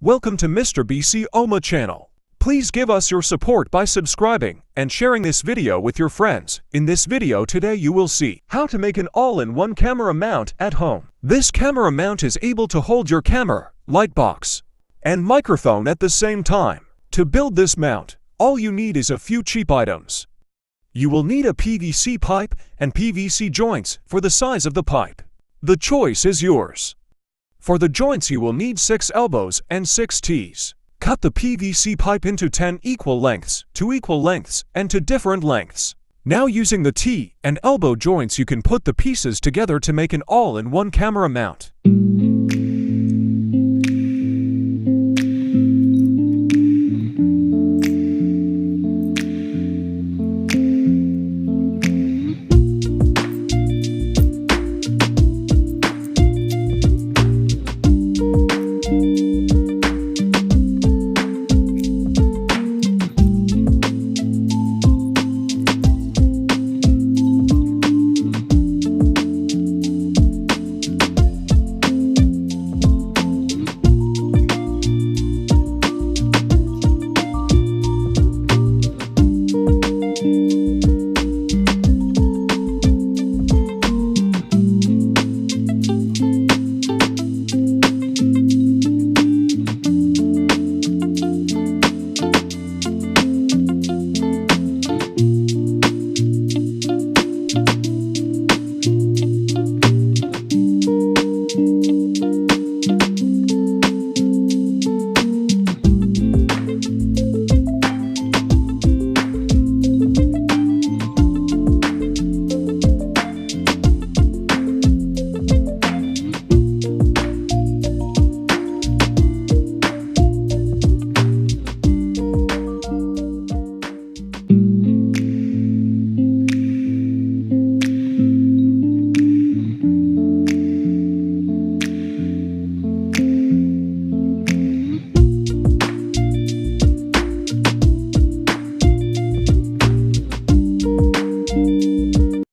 Welcome to Mr. BC Oma channel. Please give us your support by subscribing and sharing this video with your friends. In this video today you will see how to make an all-in-one camera mount at home. This camera mount is able to hold your camera, light box, and microphone at the same time. To build this mount, all you need is a few cheap items. You will need a PVC pipe and PVC joints for the size of the pipe. The choice is yours. For the joints you will need 6 elbows and 6 T's. Cut the PVC pipe into 10 equal lengths, and to different lengths. Now using the T and elbow joints you can put the pieces together to make an all-in-one camera mount.